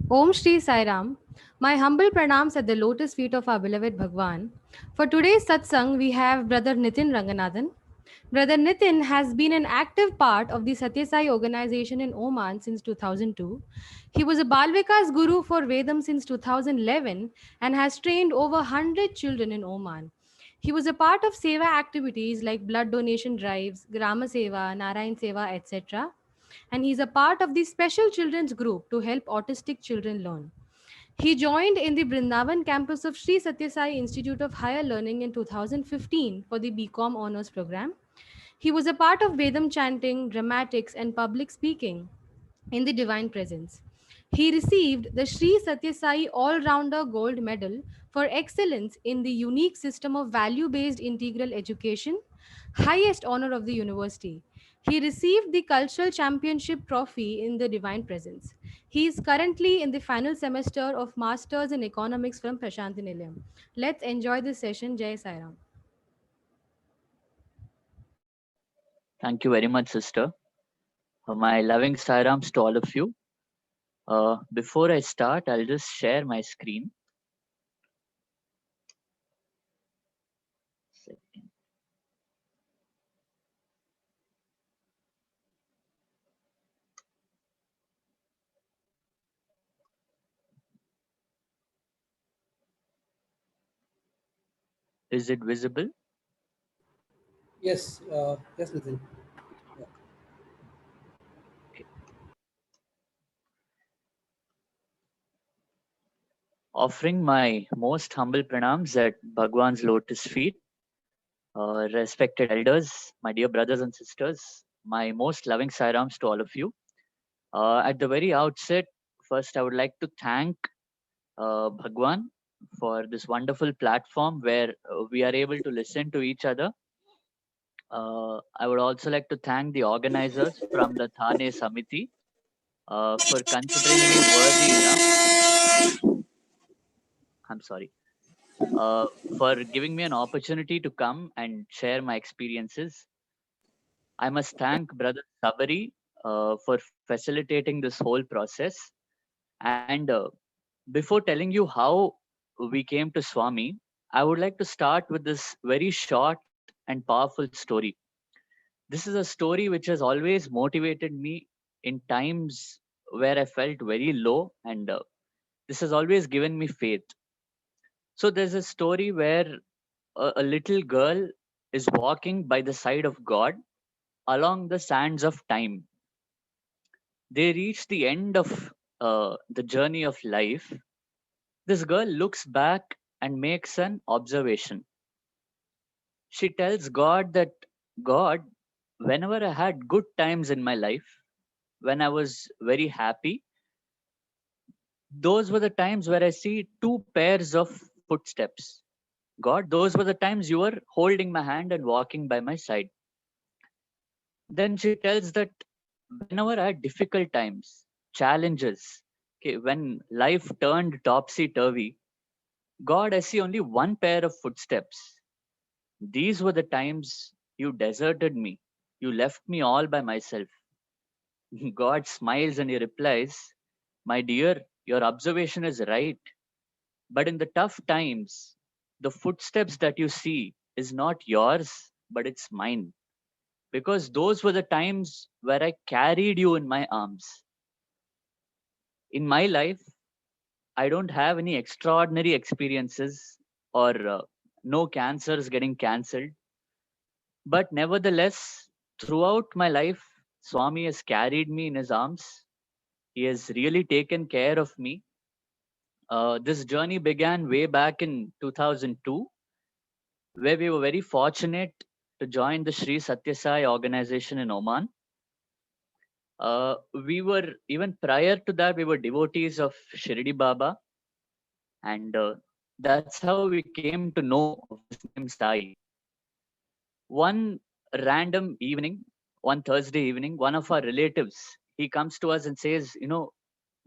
Om Shri Sai Ram. My humble pranams at the lotus feet of our beloved Bhagwan. For today's satsang, we have Brother Nitin Ranganathan. Brother Nitin has been an active part of the Satyasai organization in Oman since 2002. He was a Balvikas Guru for Vedam since 2011 and has trained over 100 children in Oman. He was a part of Seva activities like blood donation drives, Grama Seva, Narayan Seva, etc. And he's a part of the special children's group to help autistic children learn. He joined in the Brindavan campus of Sri Satya Sai Institute of Higher Learning in 2015 for the BCom Honours program. He was a part of Vedam chanting, dramatics, and public speaking in the Divine Presence. He received the Sri Satya Sai All Rounder Gold Medal for excellence in the unique system of value based integral education, highest honor of the university. He received the Cultural Championship Trophy in the Divine Presence. He is currently in the final semester of Masters in Economics from Prashanti Nilayam. Let's enjoy this session. Jai Sairam. Thank you very much, sister. My loving Sairams to all of you. Before I start, I'll just share my screen. Second. Is it visible? Yes, Nitin. Yeah. Okay. Offering my most humble pranams at Bhagwan's lotus feet, respected elders, my dear brothers and sisters, my most loving Sairams to all of you. At the very outset, first I would like to thank Bhagwan for this wonderful platform where we are able to listen to each other. I would also like to thank the organizers from the Thane Samiti for considering me worthy enough. I'm sorry. For giving me an opportunity to come and share my experiences. I must thank Brother Sabari for facilitating this whole process. And before telling you how we came to Swami, I would like to start with this very short and powerful story. This is a story which has always motivated me in times where I felt very low, and this has always given me faith. So, there's a story where a little girl is walking by the side of God along the sands of time. They reach the end of the journey of life. This girl looks back and makes an observation. She tells God that, God, whenever I had good times in my life, when I was very happy, those were the times where I see two pairs of footsteps. God, those were the times you were holding my hand and walking by my side. Then she tells that whenever I had difficult times, challenges, okay, when life turned topsy turvy, God, I see only one pair of footsteps. These were the times you deserted me. You left me all by myself. God smiles and he replies, my dear, your observation is right. But in the tough times, the footsteps that you see is not yours, but it's mine. Because those were the times where I carried you in my arms. In my life, I don't have any extraordinary experiences or no cancers getting cancelled. But nevertheless, throughout my life, Swami has carried me in his arms. He has really taken care of me. This journey began way back in 2002, where we were very fortunate to join the Sri Satya Sai organization in Oman. We were, even prior to that, we were devotees of Shirdi Baba, and that's how we came to know of this name Sai. One random evening, one Thursday evening, one of our relatives, he comes to us and says,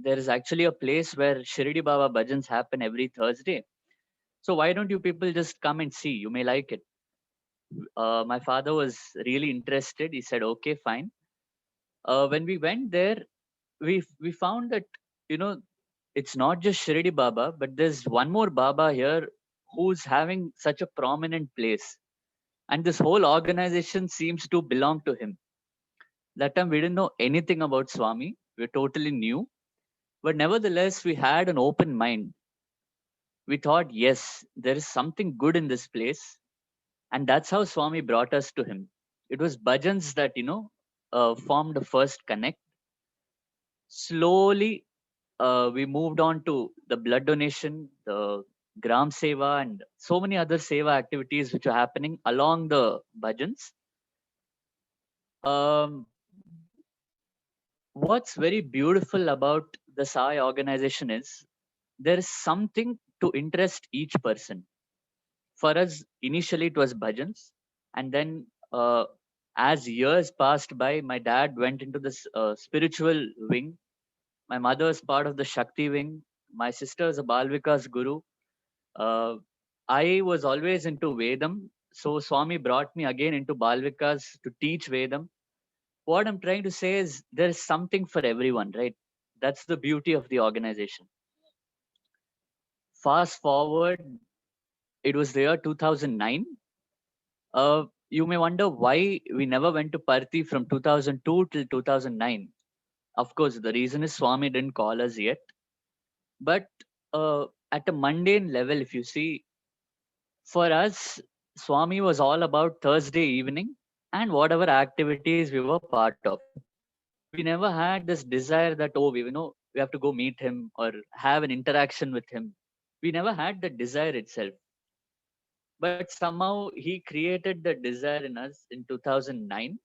there is actually a place where Shirdi Baba bhajans happen every Thursday. So why don't you people just come and see? You may like it. My father was really interested. He said, okay, fine. When we went there, we found that, you know, it's not just Shirdi Baba, but there's one more Baba here who's having such a prominent place. And this whole organization seems to belong to him. That time we didn't know anything about Swami. We were totally new. But nevertheless, we had an open mind. We thought, yes, there is something good in this place. And that's how Swami brought us to him. It was bhajans that, formed the first connect. Slowly, we moved on to the blood donation, the Gram Seva, and so many other Seva activities which are happening along the bhajans. Um, what's very beautiful about the Sai organization is there is something to interest each person. For us, initially it was bhajans, and then as years passed by, my dad went into this spiritual wing. My mother is part of the Shakti wing. My sister is a Balvika's guru. Uh, I was always into Vedam, so Swami brought me again into Balvikas to teach Vedam. What I'm trying to say is there is something for everyone, right? That's the beauty of the organization. Fast forward, it was the year 2009. You may wonder why we never went to Parthi from 2002 till 2009. Of course, the reason is Swami didn't call us yet. But at a mundane level, if you see, for us, Swami was all about Thursday evening and whatever activities we were part of. We never had this desire that, oh, we have to go meet him or have an interaction with him. We never had that desire itself. But somehow he created the desire in us in 2009.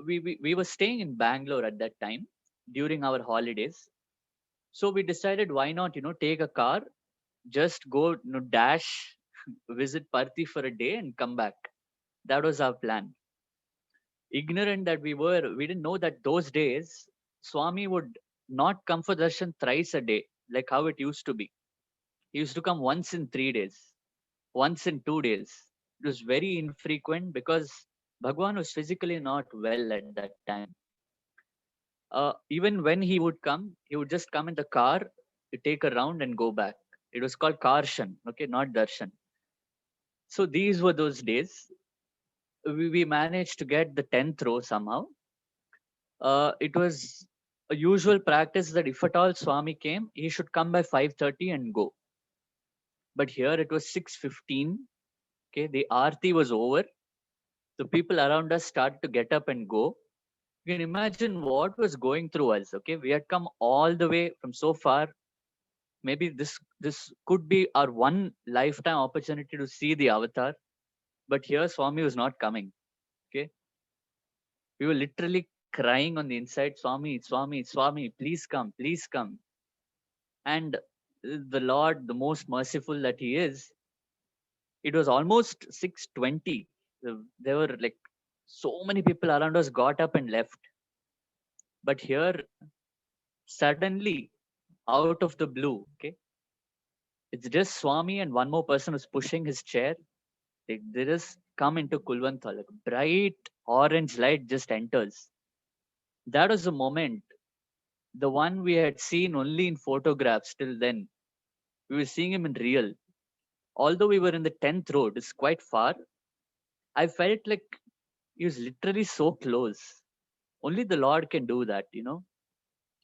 We were staying in Bangalore at that time during our holidays. So we decided why not, take a car, just go, dash, visit Parthi for a day and come back. That was our plan. Ignorant that we didn't know that those days Swami would not come for darshan thrice a day, like how it used to be. He used to come once in 3 days, once in 2 days. It was very infrequent because Bhagwan was physically not well at that time. Even when he would just come in the car, take a round and go back. It was called karshan, okay, not darshan. So these were those days. We managed to get the 10th row somehow. It was a usual practice that if at all Swami came, he should come by 5:30 and go. But here it was 6:15. Okay, the aarti was over. The people around us started to get up and go. You can imagine what was going through us. Okay, we had come all the way from so far. Maybe this could be our one lifetime opportunity to see the avatar. But here Swami was not coming. Okay, we were literally crying on the inside, Swami, Swami, Swami, please come, please come. And the Lord, the most merciful that he is, it was almost 6:20. There were like so many people around us got up and left. But here, suddenly, out of the blue, okay, it's just Swami and one more person who's pushing his chair. They just come into Kulwantha, like bright orange light just enters. That was the moment, the one we had seen only in photographs till then. We were seeing him in real. Although we were in the 10th road, it's quite far. I felt like he was literally so close. Only the Lord can do that.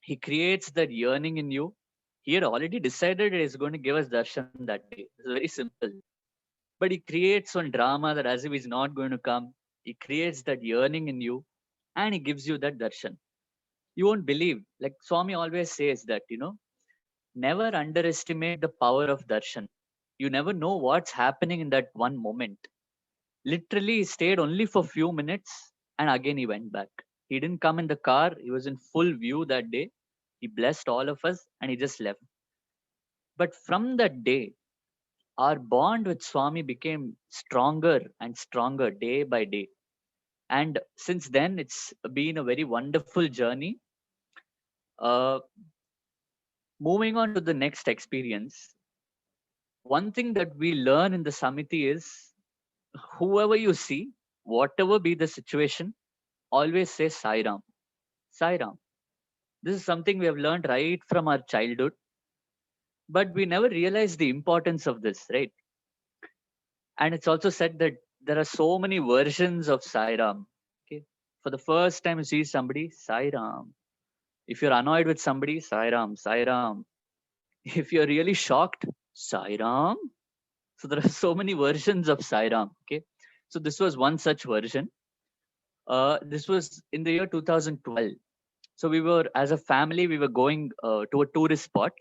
He creates that yearning in you. He had already decided he's going to give us darshan that day. It's very simple. But he creates one drama that as if he's not going to come. He creates that yearning in you and he gives you that darshan. You won't believe. Like Swami always says that, never underestimate the power of darshan. You never know what's happening in that one moment. Literally, he stayed only for few minutes and again he went back. He didn't come in the car. He was in full view that day. He blessed all of us and he just left. But from that day, our bond with Swami became stronger and stronger day by day. And since then, it's been a very wonderful journey. Uh, Moving on to the next experience, one thing that we learn in the Samiti is whoever you see, whatever be the situation, always say Sai Ram. Sai Ram. This is something we have learned right from our childhood, but we never realize the importance of this, right? And it's also said that there are so many versions of Sai Ram. Okay. For the first time you see somebody, Sai Ram. If you're annoyed with somebody, Sai Ram, Sai Ram. If you're really shocked, Sai Ram. So there are so many versions of Sai Ram. Okay. So this was one such version. This was in the year 2012. So we were, as a family, we were going to a tourist spot.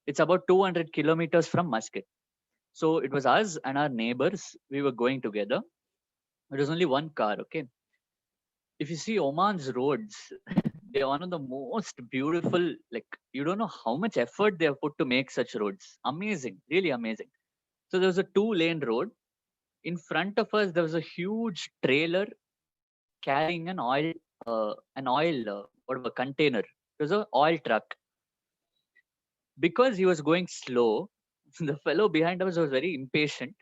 It's about 200 kilometers from Muscat. So it was us and our neighbors. We were going together. It was only one car. Okay. If you see Oman's roads, they're one of the most beautiful. Like, you don't know how much effort they have put to make such roads. Amazing, really amazing. So there was a 2-lane road. In front of us, there was a huge trailer carrying whatever container. It was an oil truck. Because he was going slow, the fellow behind us was very impatient.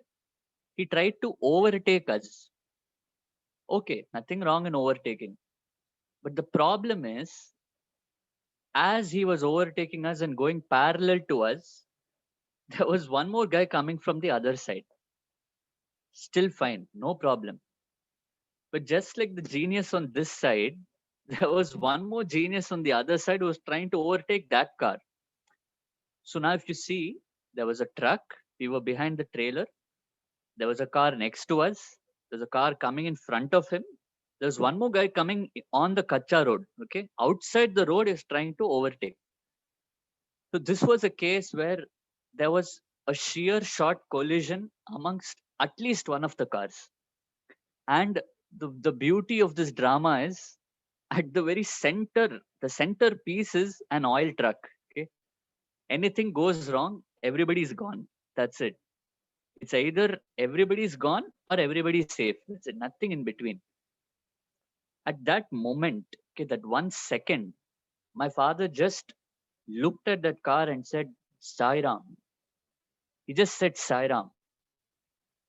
He tried to overtake us. Okay, nothing wrong in overtaking. But the problem is, as he was overtaking us and going parallel to us, there was one more guy coming from the other side. Still fine, no problem. But just like the genius on this side, there was one more genius on the other side who was trying to overtake that car. So now, if you see, there was a truck, we were behind the trailer, there was a car next to us, there's a car coming in front of him, there's one more guy coming on the Kacha road. Okay, outside the road is trying to overtake. So this was a case where there was a sheer shot collision amongst at least one of the cars. And the beauty of this drama is, at the very center, the center piece is an oil truck. Okay. Anything goes wrong, everybody's gone. That's it. It's either everybody's gone or everybody's safe. That's it. Nothing in between. At that moment, okay, that 1 second, my father just looked at that car and said, Sai Ram. He just said Sai Ram.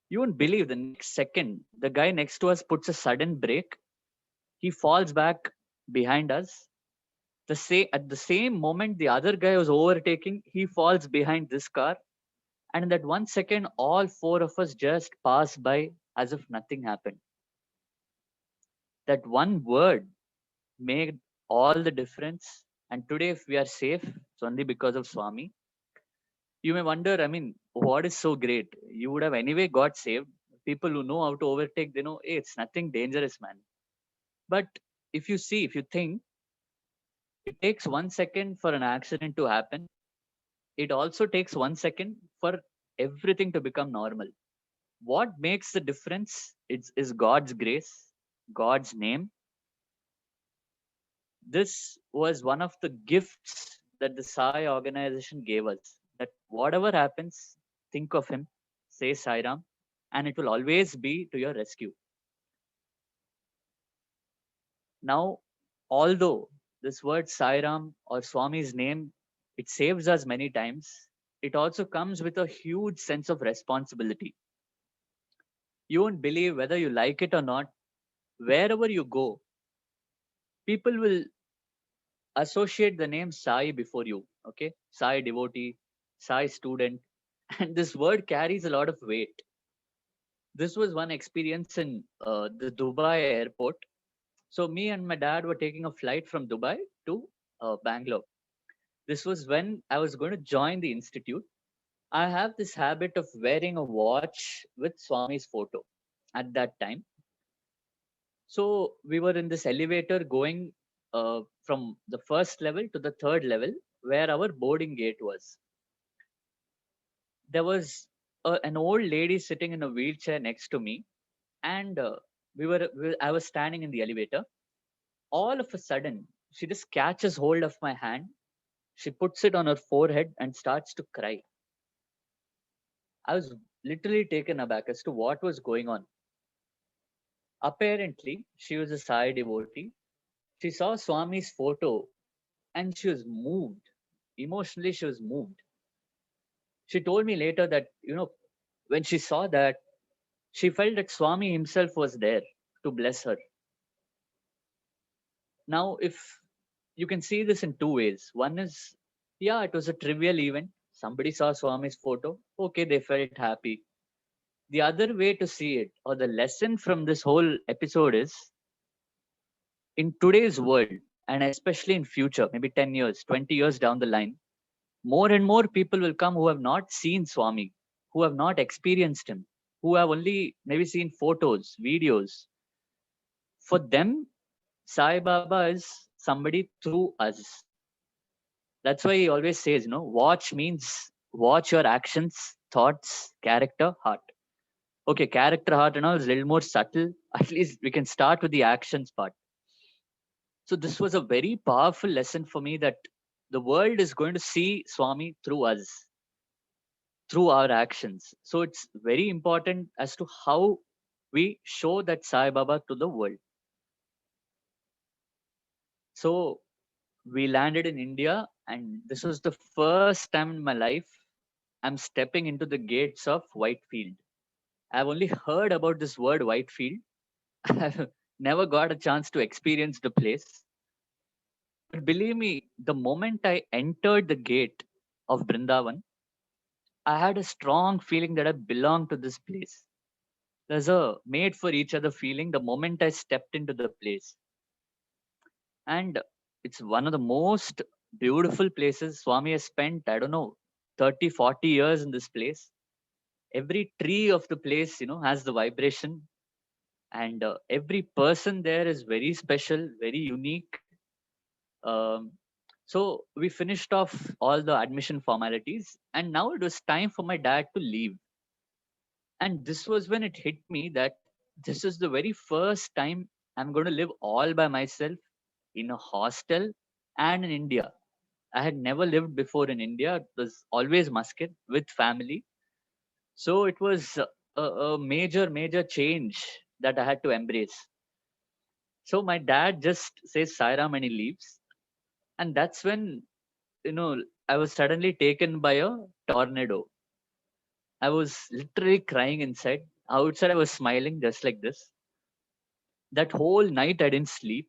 You won't believe, the next second, the guy next to us puts a sudden brake. He falls back behind us. At the same moment, the other guy was overtaking. He falls behind this car. And in that 1 second, all four of us just passed by as if nothing happened. That one word made all the difference. And today, if we are safe, it's only because of Swami. You may wonder, I mean, what is so great? You would have anyway got saved. People who know how to overtake, they know, hey, it's nothing dangerous, man. But if you see, if you think, it takes 1 second for an accident to happen. It also takes 1 second for everything to become normal. What makes the difference is God's grace, God's name. This was one of the gifts that the Sai organization gave us. That whatever happens, think of him, say Sai Ram, and it will always be to your rescue. Now, although this word Sai Ram or Swami's name, it saves us many times, it also comes with a huge sense of responsibility. You won't believe, whether you like it or not, wherever you go, people will associate the name Sai before you. Okay, Sai devotee, Sai student, and this word carries a lot of weight. This was one experience in the Dubai airport. So me and my dad were taking a flight from Dubai to Bangalore. This was when I was going to join the institute. I have this habit of wearing a watch with Swami's photo at that time. So we were in this elevator going from the first level to the third level, where our boarding gate was. There was an old lady sitting in a wheelchair next to me, and I was standing in the elevator. All of a sudden, she just catches hold of my hand. She puts it on her forehead and starts to cry. I was literally taken aback as to what was going on. Apparently, she was a Sai devotee. She saw Swami's photo and she was moved. Emotionally, she was moved. She told me later that, when she saw that, she felt that Swami himself was there to bless her. Now, if you can see this in two ways. One is, yeah, it was a trivial event. Somebody saw Swami's photo. Okay, they felt happy. The other way to see it, or the lesson from this whole episode is, in today's world, and especially in future, maybe 10 years, 20 years down the line, more and more people will come who have not seen Swami, who have not experienced him, who have only maybe seen photos, videos. For them, Sai Baba is somebody through us. That's why he always says, watch means watch your actions, thoughts, character, heart. Okay, character, heart, and all is a little more subtle. At least we can start with the actions part. So this was a very powerful lesson for me that the world is going to see Swami through us, through our actions. So it's very important as to how we show that Sai Baba to the world. So we landed in India, and this was the first time in my life I'm stepping into the gates of Whitefield. I've only heard about this word Whitefield. I've never got a chance to experience the place. But believe me, the moment I entered the gate of Brindavan, I had a strong feeling that I belong to this place. There's a made for each other feeling the moment I stepped into the place. And it's one of the most beautiful places. Swami has spent, I don't know, 30, 40 years in this place. Every tree of the place, has the vibration, and every person there is very special, very unique. Um, so we finished off all the admission formalities, and now it was time for my dad to leave. And this was when it hit me that this is the very first time I'm going to live all by myself in a hostel and in India. I had never lived before in India. It was always Muscat with family. So it was a major, major change that I had to embrace. So my dad just says Sairam and he leaves. And that's when, I was suddenly taken by a tornado. I was literally crying inside. Outside, I was smiling just like this. That whole night, I didn't sleep.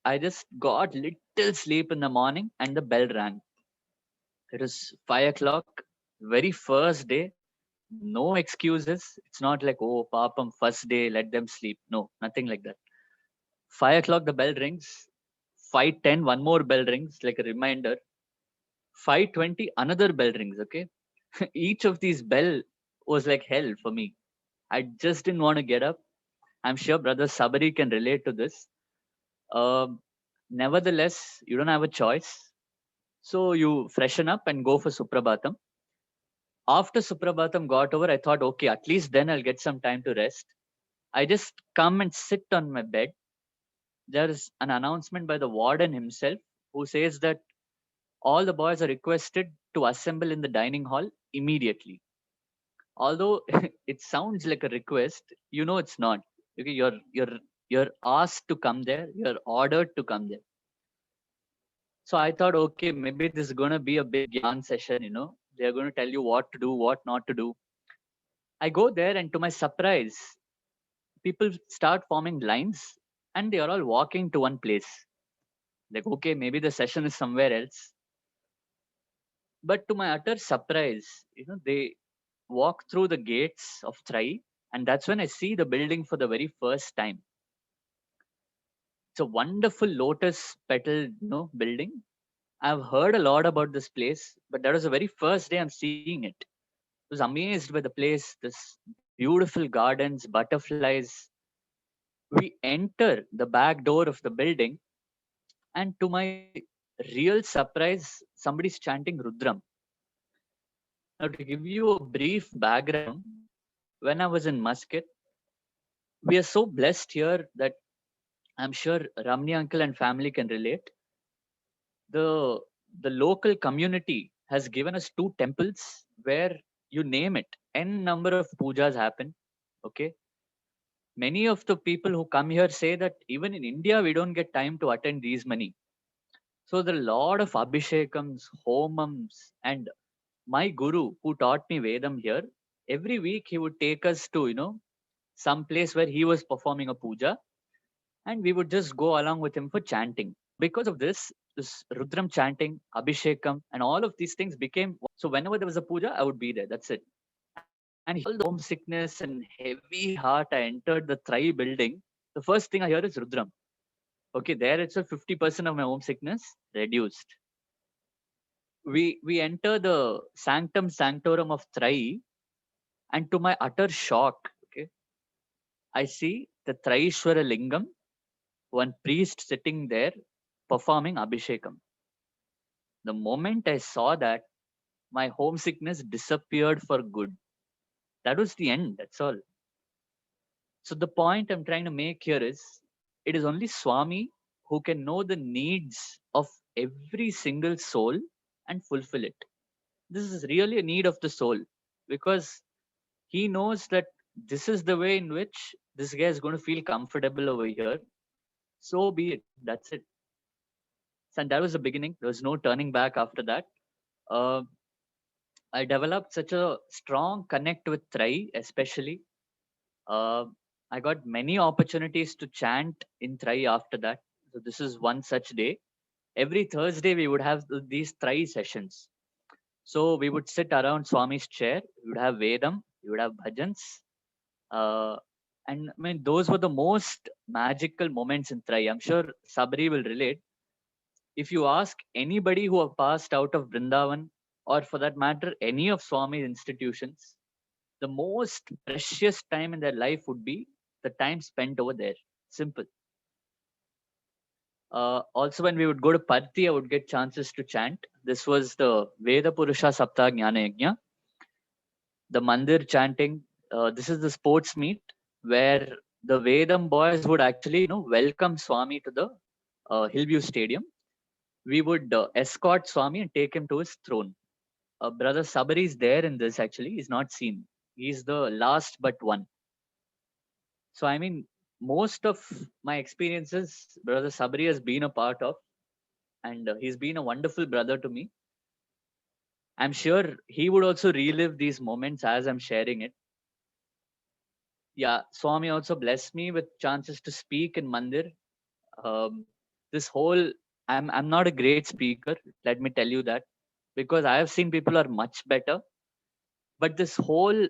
I just got little sleep in the morning and the bell rang. It was 5 o'clock, very first day. No excuses. It's not like, oh, papam, first day, let them sleep. No, nothing like that. 5 o'clock, the bell rings. 5:10, one more bell rings, like a reminder. 5:20, another bell rings. Okay. Each of these bell was like hell for me. I just didn't want to get up. I'm sure brother Sabari can relate to this. Um, Nevertheless, you don't have a choice. So you freshen up and go for Suprabhatam. After Suprabhatam got over, I thought, okay, at least then I'll get some time to rest. I just come and sit on my bed. There is an announcement by the warden himself who says that all the boys are requested to assemble in the dining hall immediately. Although it sounds like a request, it's not. Okay, you're asked to come there. You're ordered to come there. So I thought, okay, maybe this is gonna be a big yarn session. They're going to tell you what to do, what not to do. I go there, and to my surprise, people start forming lines, and they are all walking to one place. Like, okay, maybe the session is somewhere else. But to my utter surprise, they walk through the gates of Trai, and that's when I see the building for the very first time. It's a wonderful lotus petal, building. I've heard a lot about this place, but that was the very first day I'm seeing it. I was amazed by the place, this beautiful gardens, butterflies. We enter the back door of the building, and to my real surprise, somebody's chanting Rudram. Now, to give you a brief background, when I was in Muscat, we are so blessed here that I'm sure Ramni uncle and family can relate. The the local community has given us two temples where you name it, n number of pujas happen. Okay, many of the people who come here say that even in India we don't get time to attend these many. So there are a lot of abhishekams, homams, and my guru who taught me Vedam here, every week he would take us to, some place where he was performing a puja, and we would just go along with him for chanting. Because of this Rudram chanting, Abhishekam, and all of these things became. So whenever there was a puja, I would be there. That's it. And all the homesickness and heavy heart, I entered the Trai building. The first thing I hear is Rudram. Okay, there it's a 50% of my homesickness reduced. We enter the sanctum sanctorum of Trai, and to my utter shock, okay, I see the Traishwara Lingam, one priest sitting there performing Abhishekam. The moment I saw that, my homesickness disappeared for good. That was the end. That's all. So the point I'm trying to make here is, it is only Swami who can know the needs of every single soul and fulfill it. This is really a need of the soul, because he knows that this is the way in which this guy is going to feel comfortable over here. So be it. That's it. And that was the beginning. There was no turning back after that. Uh, I developed such a strong connect with Trai, especially. Uh, I got many opportunities to chant in Trai after that. So this is one such day. Every Thursday we would have these Trai sessions. So we would sit around Swami's chair. We would have Vedam. We would have bhajans. Uh, and I mean, those were the most magical moments in Trai. I'm sure Sabri will relate. If you ask anybody who have passed out of Vrindavan, or for that matter, any of Swami's institutions, the most precious time in their life would be the time spent over there. Simple. Also, when we would go to Parthi, I would get chances to chant. This was the Veda Purusha Saptah Jnana Yajna. The Mandir chanting. This is the sports meet where the Vedam boys would actually, welcome Swami to the Hillview Stadium. We would escort Swami and take him to his throne. Brother Sabari is there in this actually. He's not seen. He's the last but one. So, I mean, most of my experiences, Brother Sabri has been a part of, and he's been a wonderful brother to me. I'm sure he would also relive these moments as I'm sharing it. Yeah, Swami also blessed me with chances to speak in Mandir. This whole, I'm not a great speaker, let me tell you that, because I have seen people are much better. But this whole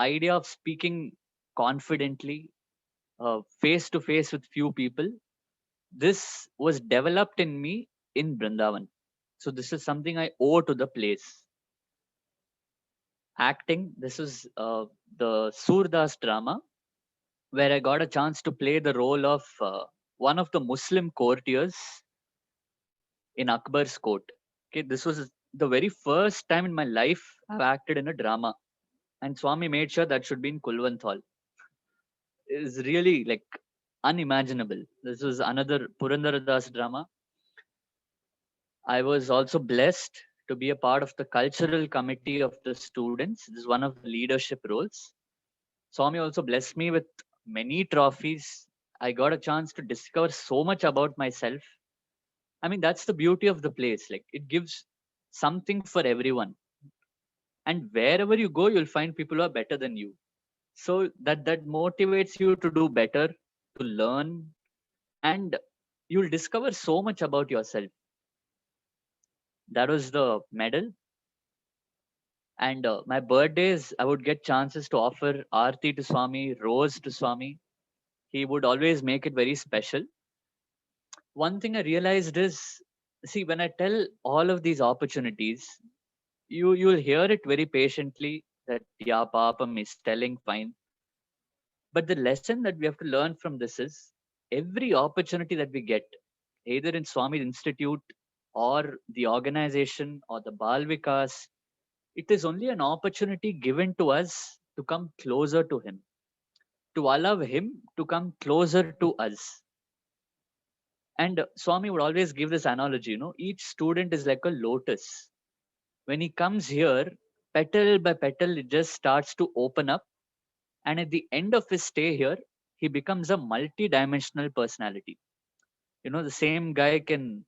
idea of speaking confidently, face to face with few people, this was developed in me in Brindavan. So this is something I owe to the place. Acting, this is the Surdas drama, where I got a chance to play the role of one of the Muslim courtiers in Akbar's court. Okay, this was the very first time in my life I've acted in a drama, and Swami made sure that should be in Kulwant Hall. It is really like unimaginable. This was another Purandaradas drama. I was also blessed to be a part of the cultural committee of the students. This is one of the leadership roles. Swami also blessed me with many trophies. I got a chance to discover so much about myself. I mean, that's the beauty of the place. Like, it gives something for everyone. And wherever you go, you'll find people who are better than you. So that motivates you to do better, to learn, and you'll discover so much about yourself. That was the medal. And my birthdays, I would get chances to offer Aarti to Swami, Rose to Swami. He would always make it very special. One thing I realized is, see, when I tell all of these opportunities, you'll hear it very patiently that, yeah, Papam is telling fine. But the lesson that we have to learn from this is, every opportunity that we get, either in Swami's Institute or the organization or the Bal Vikas, it is only an opportunity given to us to come closer to him, to allow him to come closer to us. And Swami would always give this analogy, each student is like a lotus. When he comes here, petal by petal, it just starts to open up. And at the end of his stay here, he becomes a multi-dimensional personality. The same guy can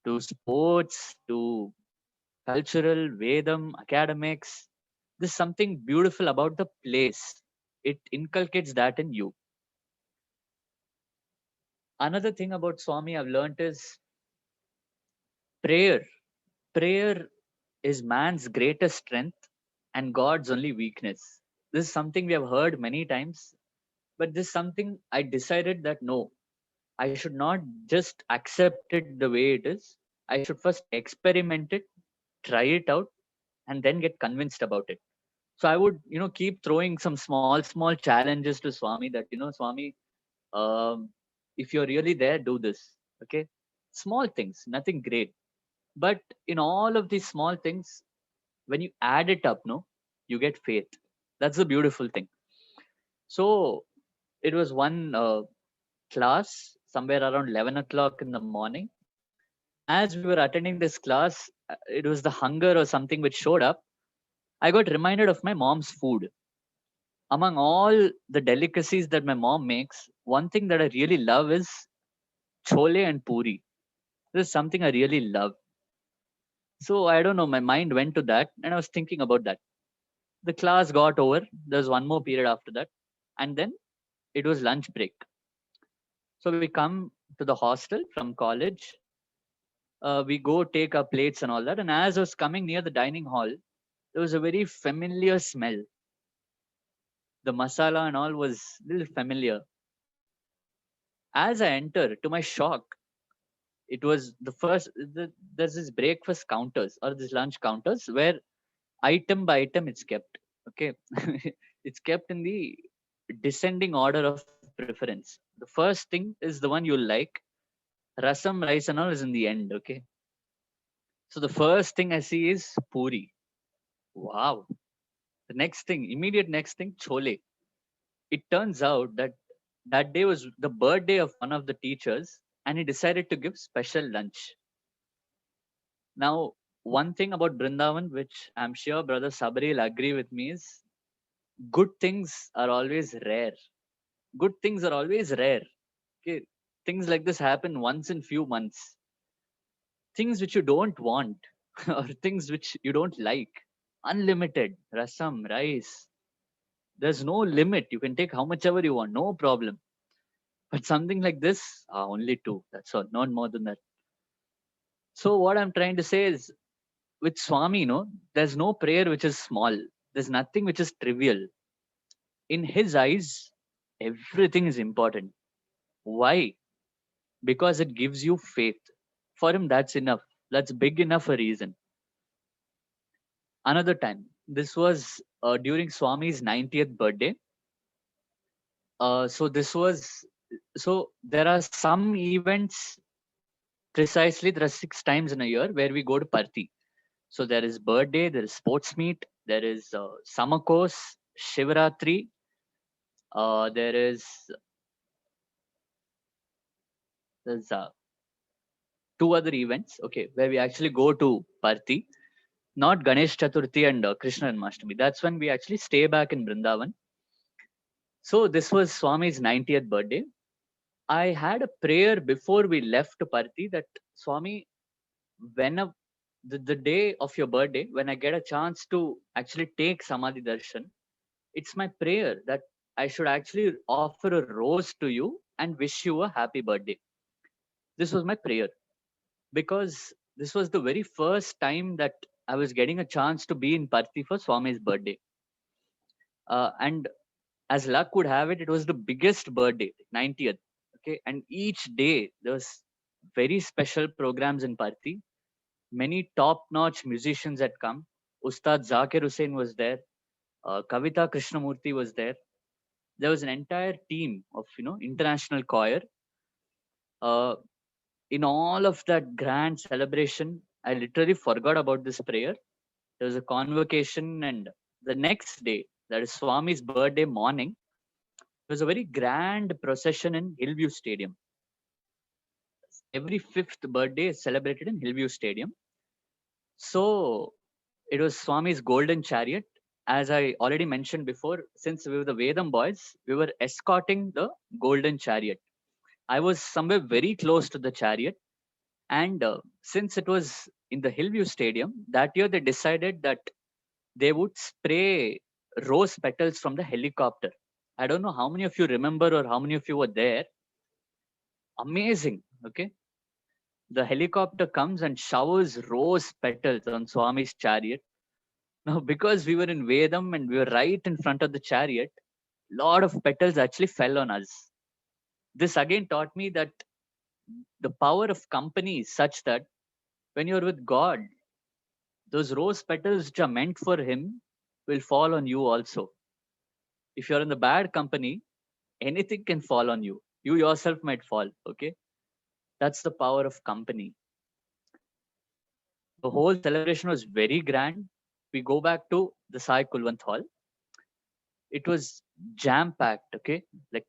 do sports, do cultural, Vedam, academics. There's something beautiful about the place. It inculcates that in you. Another thing about Swami I've learned is prayer. Prayer is man's greatest strength and God's only weakness. This is something we have heard many times, but this is something I decided that no, I should not just accept it the way it is. I should first experiment it, try it out, and then get convinced about it. So I would, keep throwing some small challenges to Swami that, Swami, um, if you're really there, do this. Okay. Small things, nothing great. But in all of these small things, when you add it up, no, you get faith. That's the beautiful thing. So it was one class somewhere around 11 o'clock in the morning. As we were attending this class, it was the hunger or something which showed up. I got reminded of my mom's food. Among all the delicacies that my mom makes, one thing that I really love is chole and puri. This is something I really love. So I don't know, my mind went to that and I was thinking about that. The class got over. There's one more period after that. And then it was lunch break. So we come to the hostel from college. We go take our plates and all that. And as I was coming near the dining hall, there was a very familiar smell. The masala and all was a little familiar. As I enter, to my shock, it was there's this breakfast counters or this lunch counters where item by item it's kept. Okay. It's kept in the descending order of preference. The first thing is the one you'll like. Rasam, rice and all is in the end. Okay. So the first thing I see is puri. Wow. The next thing, immediate next thing, chole. It turns out that that day was the birthday of one of the teachers and he decided to give special lunch. Now, one thing about Brindavan, which I'm sure Brother Sabri will agree with me, is good things are always rare. Good things are always rare. Okay. Things like this happen once in few months. Things which you don't want or things which you don't like. Unlimited. Rasam, rice. There's no limit. You can take how much ever you want. No problem. But something like this, only two. That's all. Not more than that. So what I'm trying to say is with Swami, there's no prayer which is small. There's nothing which is trivial. In his eyes, everything is important. Why? Because it gives you faith. For him, that's enough. That's big enough a reason. Another time, this was during Swami's 90th birthday. So there are some events, precisely there are 6 times in a year where we go to Parthi. So there is birthday, there is sports meet, there is summer course, Shivaratri, there is there's 2 other events, okay, where we actually go to Parthi, not Ganesh Chaturthi and Krishna Janmashtami. That's when we actually stay back in Brindavan. So this was Swami's 90th birthday. I had a prayer before we left to Parthi that Swami, when the day of your birthday, when I get a chance to actually take Samadhi Darshan, it's my prayer that I should actually offer a rose to you and wish you a happy birthday. This was my prayer because this was the very first time that I was getting a chance to be in Parthi for Swami's birthday. And as luck would have it, it was the biggest birthday, 90th. Okay. And each day there was very special programs in Parthi. Many top-notch musicians had come. Ustad Zakir Hussain was there. Kavita Krishnamurti was there. There was an entire team of international choir. In all of that grand celebration, I literally forgot about this prayer. There was a convocation, and the next day, that is Swami's birthday morning, there was a very grand procession in Hillview Stadium. Every 5th birthday is celebrated in Hillview Stadium. So it was Swami's golden chariot. As I already mentioned before, since we were the Vedam boys, we were escorting the golden chariot. I was somewhere very close to the chariot. And since it was in the Hillview Stadium, that year they decided that they would spray rose petals from the helicopter. I don't know how many of you remember or how many of you were there. Amazing. Okay. The helicopter comes and showers rose petals on Swami's chariot. Now, because we were in Vedam and we were right in front of the chariot, lot of petals actually fell on us. This again taught me that the power of company is such that when you're with God, those rose petals which are meant for Him will fall on you also. If you're in the bad company, anything can fall on you. You yourself might fall. Okay. That's the power of company. The whole celebration was very grand. We go back to the Sai Kulwant Hall. It was jam packed. Okay. Like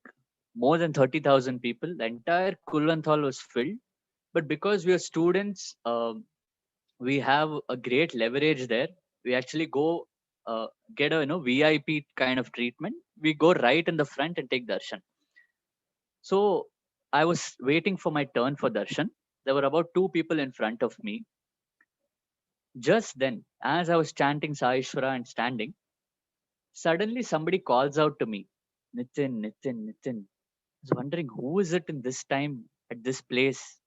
more than 30,000 people. The entire Kulwant Hall was filled. But because we are students, we have a great leverage there. We actually go get a VIP kind of treatment. We go right in the front and take darshan. So I was waiting for my turn for darshan. There were about 2 people in front of me. Just then, as I was chanting Saishwara and standing, suddenly somebody calls out to me, Nitin, Nitin, Nitin. I was wondering who is it in this time at this place.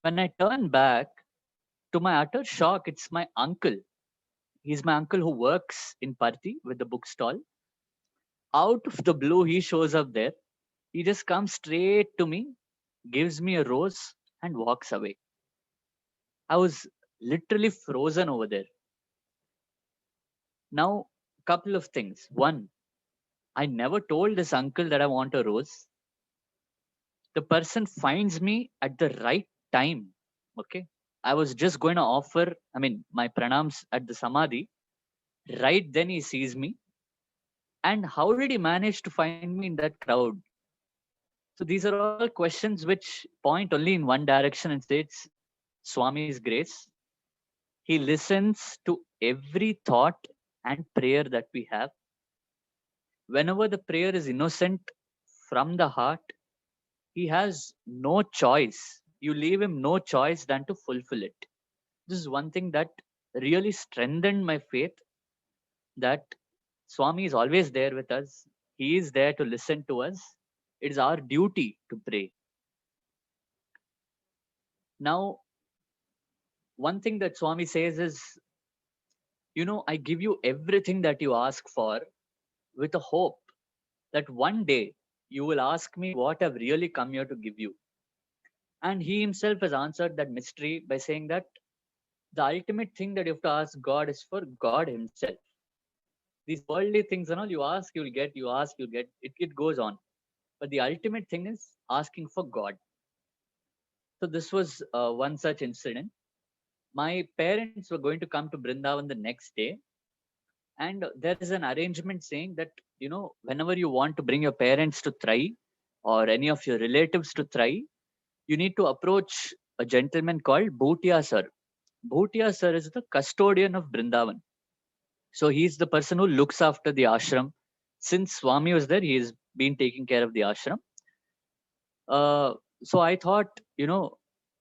When I turn back, to my utter shock, it's my uncle. He's my uncle who works in Parthi with the bookstall. Out of the blue, he shows up there. He just comes straight to me, gives me a rose, and walks away. I was literally frozen over there. Now, couple of things. One, I never told this uncle that I want a rose. The person finds me at the right time. Okay. I was just going to offer, my pranams at the Samadhi. Right then he sees me. And how did he manage to find me in that crowd? So these are all questions which point only in one direction and say it's Swami's grace. He listens to every thought and prayer that we have. Whenever the prayer is innocent from the heart, he has no choice. You leave him no choice than to fulfill it. This is one thing that really strengthened my faith that Swami is always there with us. He is there to listen to us. It is our duty to pray. Now, one thing that Swami says is, I give you everything that you ask for with a hope that one day you will ask me what I've really come here to give you. And he himself has answered that mystery by saying that the ultimate thing that you have to ask God is for God himself. These worldly things and all, you ask, you'll get, you ask, you'll get, it goes on. But the ultimate thing is asking for God. So this was one such incident. My parents were going to come to Brindavan the next day. And there is an arrangement saying that, whenever you want to bring your parents to Trai or any of your relatives to Trai, you need to approach a gentleman called Bhutia sir. Bhutia sir is the custodian of Brindavan. So he's the person who looks after the ashram. Since Swami was there, he's been taking care of the ashram. So I thought,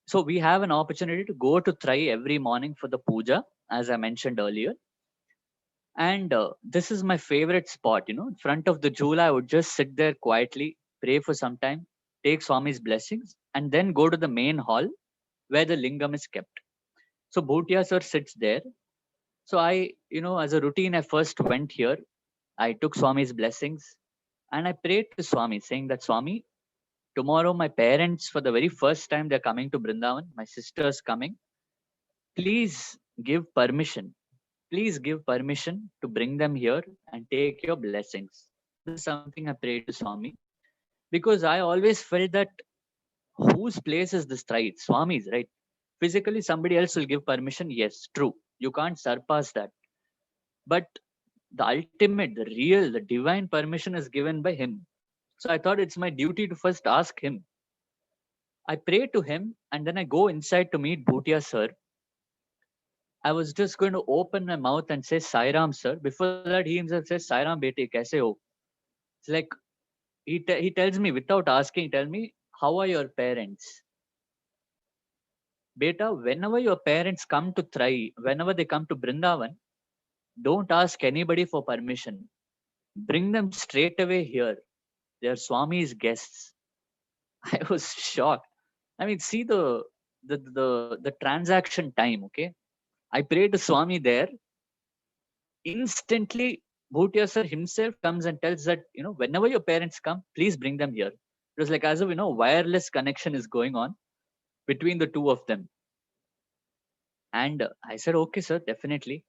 so we have an opportunity to go to Trai every morning for the puja, as I mentioned earlier. And this is my favorite spot, in front of the Jula. I would just sit there quietly, pray for some time, take Swami's blessings, and then go to the main hall where the lingam is kept. So Bhutia sir sits there. So I, as a routine, I first went here. I took Swami's blessings and I prayed to Swami saying that Swami, tomorrow my parents, for the very first time, they're coming to Brindavan. My sister's coming. Please give permission. Please give permission to bring them here and take your blessings. This is something I prayed to Swami because I always felt that whose place is this right? Swami's, right? Physically, somebody else will give permission. Yes, true. You can't surpass that. But the ultimate, the real, the divine permission is given by him. So I thought it's my duty to first ask him. I pray to him and then I go inside to meet Bhutia sir. I was just going to open my mouth and say Sairam sir. Before that, he himself says Sairam beti, kaise ho? It's like he tells me without asking, tell me, how are your parents? Beta, whenever your parents come to Trai, whenever they come to Brindavan, don't ask anybody for permission. Bring them straight away here. They are Swami's guests. I was shocked. I mean, see the transaction time. Okay, I prayed to Swami there. Instantly, Bhutia sir himself comes and tells that, whenever your parents come, please bring them here. It was like as if, wireless connection is going on between the two of them. And I said, okay, sir, definitely.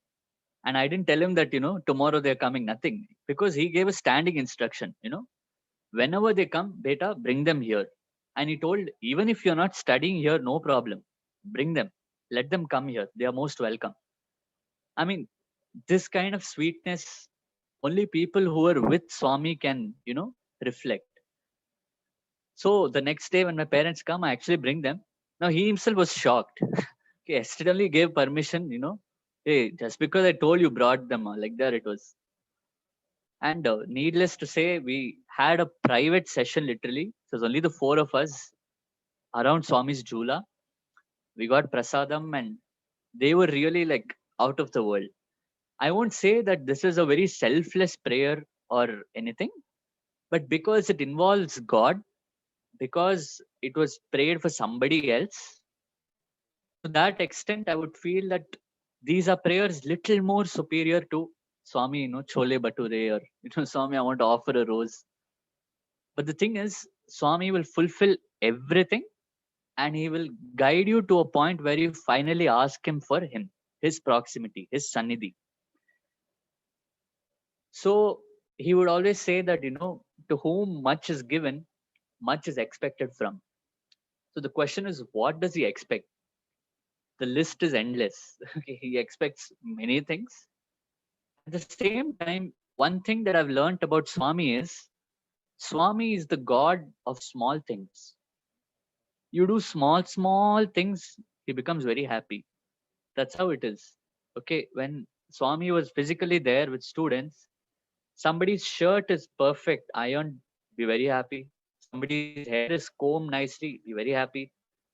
And I didn't tell him that, tomorrow they're coming, nothing, because he gave a standing instruction, whenever they come, beta, bring them here. And he told, even if you're not studying here, no problem. Bring them. Let them come here. They are most welcome. I mean, this kind of sweetness, only people who are with Swami can, reflect. So the next day when my parents come, I actually bring them. Now he himself was shocked. He yesterday gave permission, hey, just because I told you brought them, like that it was. And needless to say, we had a private session literally. So it was only the four of us around Swami's Jula. We got prasadam and they were really like out of the world. I won't say that this is a very selfless prayer or anything, but because it involves God, because it was prayed for somebody else, to that extent, I would feel that these are prayers little more superior to Swami, chole bature, or Swami, I want to offer a rose. But the thing is, Swami will fulfill everything and he will guide you to a point where you finally ask him for him, his proximity, his sannidhi. So he would always say that, to whom much is given, much is expected from. So the question is, what does he expect? The list is endless. Okay, he expects many things. At the same time, one thing that I've learned about Swami is Swami is the God of small things. You do small things, he becomes very happy. That's how it is. Okay, when Swami was physically there with students, somebody's shirt is perfect, ironed, be very happy. Somebody's hair is combed nicely, be very happy.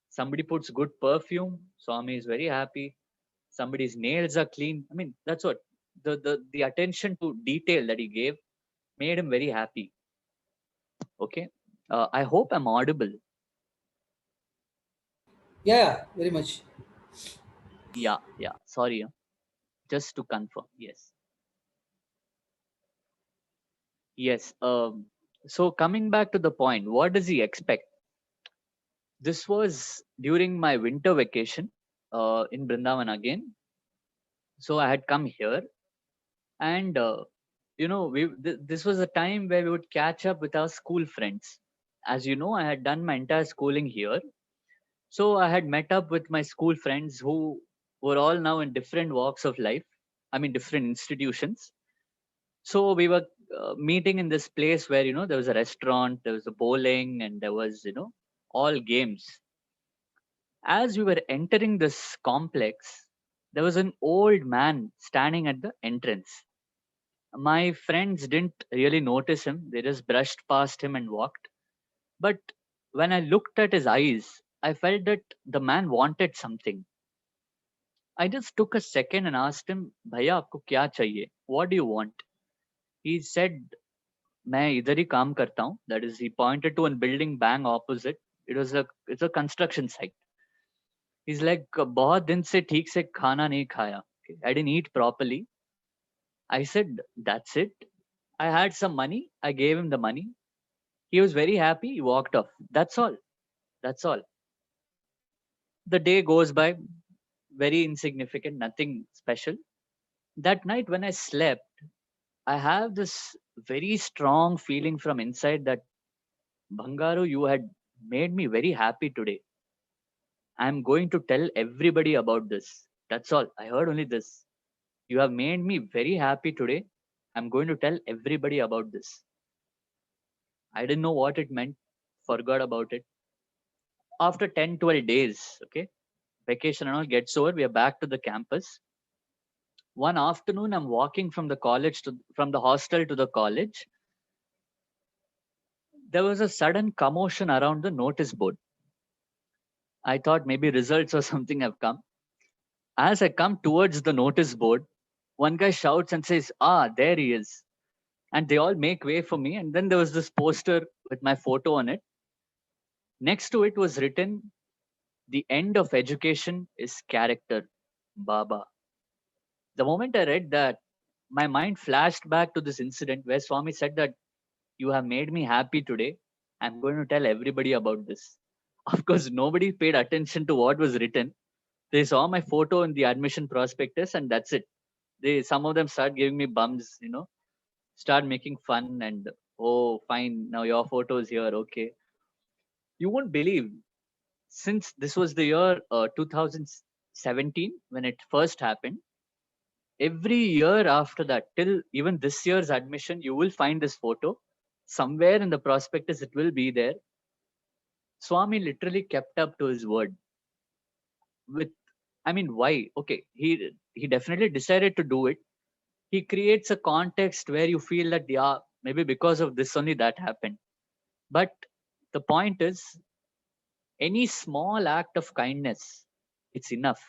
Somebody puts good perfume, Swami is very happy. Somebody's nails are clean. I mean, that's what the attention to detail that he gave made him very happy. Okay, I hope I'm audible. Yeah, very much. Yeah. Sorry, just to confirm. Yes. So coming back to the point, what does he expect? This was during my winter vacation in Brindavan again. So I had come here, and this was a time where we would catch up with our school friends. As you know, I had done my entire schooling here, so I had met up with my school friends who were all now in different walks of life. I mean, different institutions. So we were meeting in this place where there was a restaurant, there was a bowling, and there was all games. As we were entering this complex, there was an old man standing at the entrance. My friends didn't really notice him, they just brushed past him and walked. But when I looked at his eyes, I felt that the man wanted something. I just took a second and asked him, Bhaiya, aapko kya chahiye? What do you want? He said, मैं इधर ही काम करता हूँ. That is, he pointed to a building bang opposite. It's a construction site. He's like, बहुत दिन से ठीक से खाना नहीं खाया. Okay, I didn't eat properly. I said, that's it. I had some money. I gave him the money. He was very happy. He walked off. That's all. That's all. The day goes by, very insignificant, nothing special. That night when I slept, I have this very strong feeling from inside that, Bangaru, you had made me very happy today. I'm going to tell everybody about this. That's all. I heard only this. You have made me very happy today. I'm going to tell everybody about this. I didn't know what it meant, forgot about it. After 10, 12 days, okay, vacation and all gets over, we are back to the campus. One afternoon, I'm walking from the hostel to the college. There was a sudden commotion around the notice board. I thought maybe results or something have come. As I come towards the notice board, one guy shouts and says, there he is. And they all make way for me. And then there was this poster with my photo on it. Next to it was written, "The end of education is character, Baba." The moment I read that, my mind flashed back to this incident where Swami said that, "You have made me happy today. I'm going to tell everybody about this." Of course, nobody paid attention to what was written. They saw my photo in the admission prospectus, and that's it. Some of them start giving me bums, start making fun, and oh, fine, now your photo is here. Okay. You won't believe, since this was the year 2017 when it first happened, every year after that, till even this year's admission, you will find this photo somewhere in the prospectus. It will be there. Swami literally kept up to his word. With, I mean, why? Okay, he definitely decided to do it. He creates a context where you feel that, yeah, maybe because of this only that happened. But the point is, any small act of kindness, it's enough.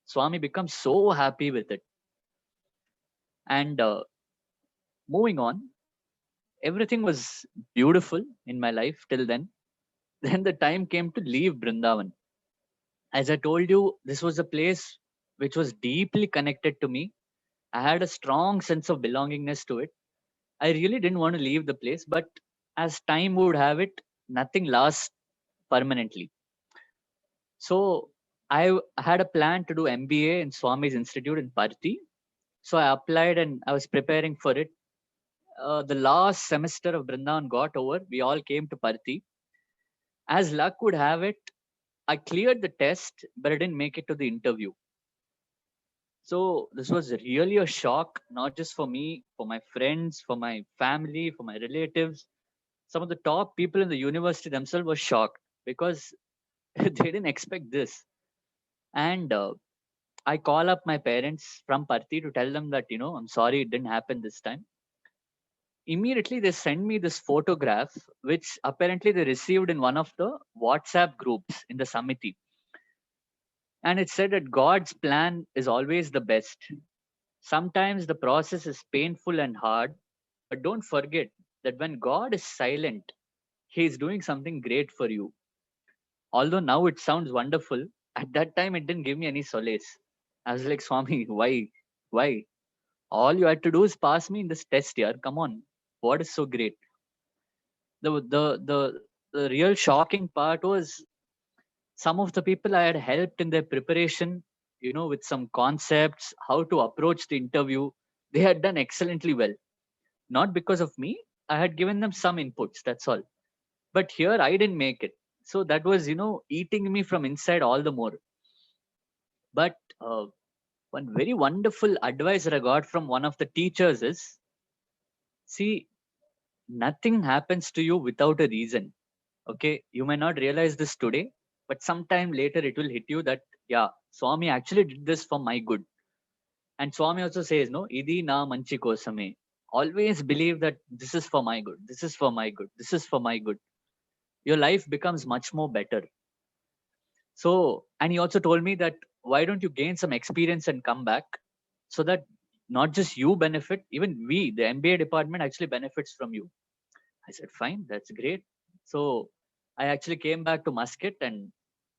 Swami becomes so happy with it. And moving on, everything was beautiful in my life till then. Then the time came to leave Brindavan. As I told you, this was a place which was deeply connected to me. I had a strong sense of belongingness to it. I really didn't want to leave the place, but as time would have it, nothing lasts permanently. So had a plan to do MBA in Swami's Institute in Parthi. So I applied and I was preparing for it. The last semester of Brindavan got over. We all came to Parthi. As luck would have it, I cleared the test, but I didn't make it to the interview. So this was really a shock, not just for me, for my friends, for my family, for my relatives. Some of the top people in the university themselves were shocked because they didn't expect this. And I call up my parents from Parthi to tell them that, I'm sorry it didn't happen this time. Immediately they send me this photograph, which apparently they received in one of the WhatsApp groups in the Samiti. And it said that God's plan is always the best. Sometimes the process is painful and hard, but don't forget that when God is silent, He is doing something great for you. Although now it sounds wonderful, at that time it didn't give me any solace. I was like, Swami, why? Why? All you had to do is pass me in this test, yaar. Come on. What is so great? The real shocking part was some of the people I had helped in their preparation, with some concepts, how to approach the interview. They had done excellently well. Not because of me. I had given them some inputs. That's all. But here I didn't make it. So that was, eating me from inside all the more. But one very wonderful advice that I got from one of the teachers is, see, nothing happens to you without a reason. Okay. You may not realize this today, but sometime later it will hit you that, yeah, Swami actually did this for my good. And Swami also says, no, idi na manchi kosame. Always believe that this is for my good. This is for my good. This is for my good. Your life becomes much more better. So, and he also told me that, why don't you gain some experience and come back so that not just you benefit, even we, the MBA department actually benefits from you. I said, fine, that's great. So I actually came back to Muscat and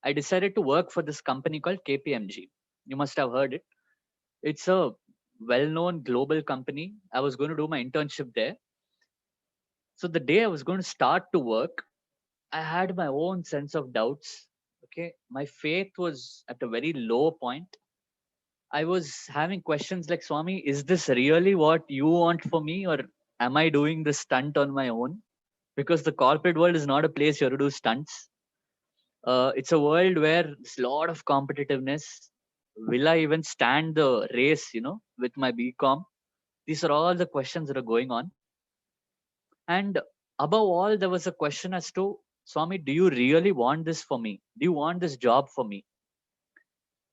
I decided to work for this company called KPMG. You must have heard it. It's a well-known global company. I was going to do my internship there. So the day I was going to start to work, I had my own sense of doubts. Okay. My faith was at a very low point. I was having questions like, Swami, is this really what you want for me, or am I doing this stunt on my own? Because the corporate world is not a place you have to do stunts. It's a world where there's a lot of competitiveness. Will I even stand the race, with my BCom? These are all the questions that are going on. And above all, there was a question as to, Swami, do you really want this for me? Do you want this job for me?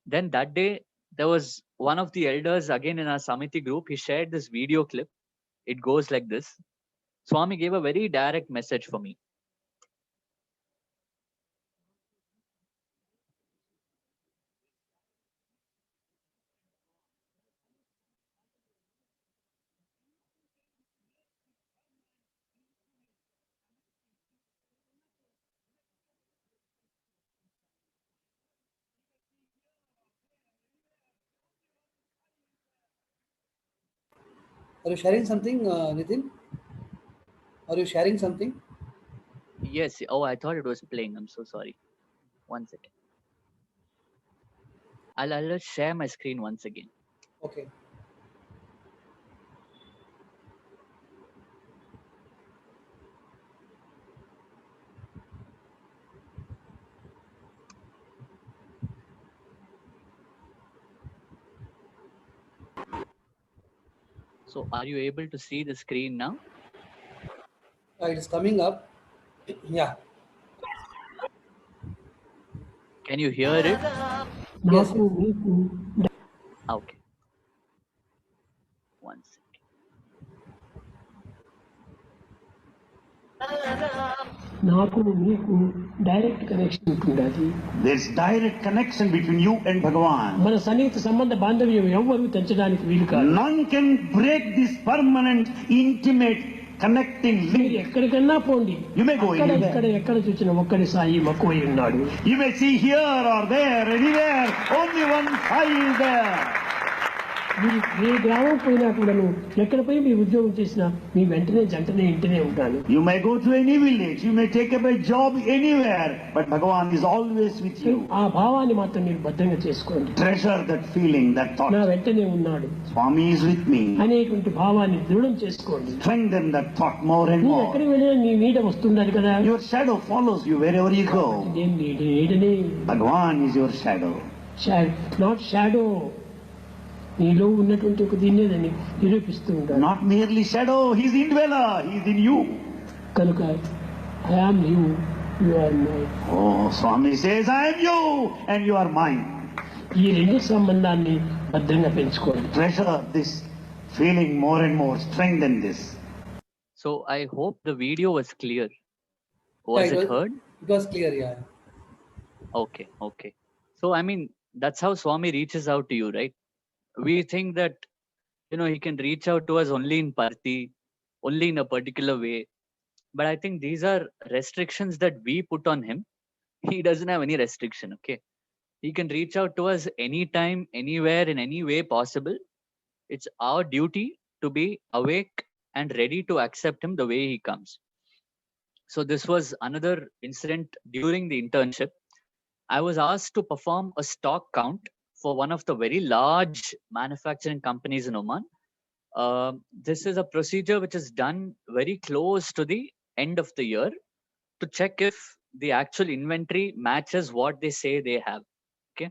Then that day, there was one of the elders again in our Samiti group. He shared this video clip. It goes like this. Swami gave a very direct message for me. Are you sharing something, Nitin? Are you sharing something? Yes. Oh, I thought it was playing. I'm so sorry. One second. I'll just share my screen once again. Okay. So are you able to see the screen now? It is coming up. Yeah. Can you hear it? Yes. నాకు నీకు Okay. One second. నాకు నీకు direct connection ఉంటుండాలి. There's direct connection between you and Bhagavan. మన సన్నిహిత సంబంధ బాంధవ్యం ఎవ్వరూ తెంచడానికి వీలు కాదు. None can break this permanent, intimate, connecting మీరు link. ఎక్కడికన్నా పోండి, You may go అక్కడ anywhere. ఇక్కడ ఎక్కడ చూసిన ఒక్కడి సాయి మక్కువై ఉన్నాడు. You may see here or there, anywhere, only one Sai is there. మీరు ఏ గ్రామం పోయినా కూడాను, ఎక్కడ పోయి మీ ఉద్యోగం చేసినా మీ వెంటనే జంటనే ఇంటనే ఉంటాను. You may go to any village, you may take up a job anywhere, but Bhagavan is always with you. ఆ భావాన్ని మాత్రం మీరు భద్రంగా చేసుకోండి. Treasure that feeling, that నా thought. వెంటనే ఉన్నాడు Swami is with me. అనేటువంటి భావాన్ని దృఢం చేసుకోండి. Strengthen that thought more and నువ్వు more. ఎక్కడికి వెళ్ళినా నీ నీడ వస్తుండాలి కదా. Your shadow follows you wherever you go. నేను నీడనే, Bhagavan is your shadow. Not shadow. నీలో ఉన్నటువంటి ఒక దీన్నే దాన్ని నిరూపిస్తూ ఉంటాను. Not merely shadow, he is indweller, he is in you. కనుక I am you, you are my. Oh, Swami says, I am you and you are mine. ఈ రెండు సంబంధాన్ని భద్రంగా పెంచుకోండి. Treasure this feeling more and more, strengthen this. So I hope the video was clear. Yeah, Was it heard? It was clear, yeah. Okay, okay. So I mean, that's how Swami reaches out to you, right? We think that he can reach out to us only in Parthi, only in a particular way. But I think these are restrictions that we put on him. He doesn't have any restriction, okay? He can reach out to us anytime, anywhere, in any way possible. It's our duty to be awake and ready to accept him the way he comes. So this was another incident during the internship. I was asked to perform a stock count for one of the very large manufacturing companies in Oman. This is a procedure which is done very close to the end of the year to check if the actual inventory matches what they say they have. Okay.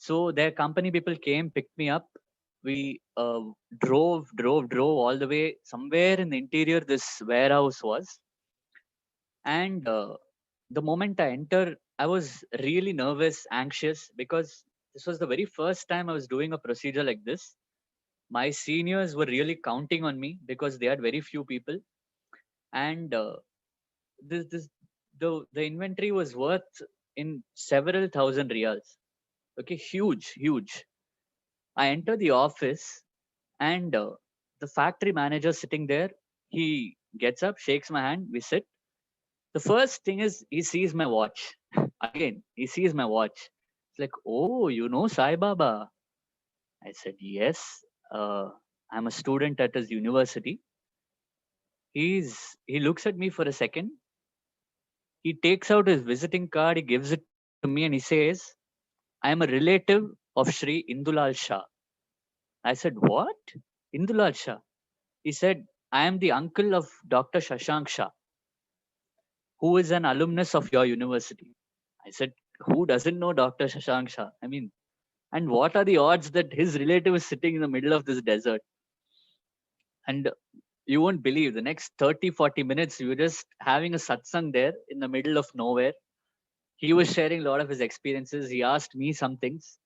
So their company people came, picked me up. We drove all the way somewhere in the interior this warehouse was. And the moment I entered, I was really nervous, anxious, because this was the very first time I was doing a procedure like this. My seniors were really counting on me because they had very few people. And the inventory was worth in several thousand riyals. Okay, huge. I entered the office and the factory manager sitting there, he gets up, shakes my hand, we sit. The first thing is he sees my watch. Again, he sees my watch. It's like, oh, you know Sai Baba? I said, yes. I'm a student at his university. He looks at me for a second. He takes out his visiting card, he gives it to me and he says, I am a relative of Shri Indulal Shah. I said, what? Indulal Shah? He said, I am the uncle of Dr. Shashank Shah, who is an alumnus of your university. I said, who doesn't know Dr. Shashank Shah? I mean, and what are the odds that his relative is sitting in the middle of this desert? And you won't believe, the next 30-40 minutes, we were just having a satsang there in the middle of nowhere. He was sharing a lot of his experiences. He asked me some things.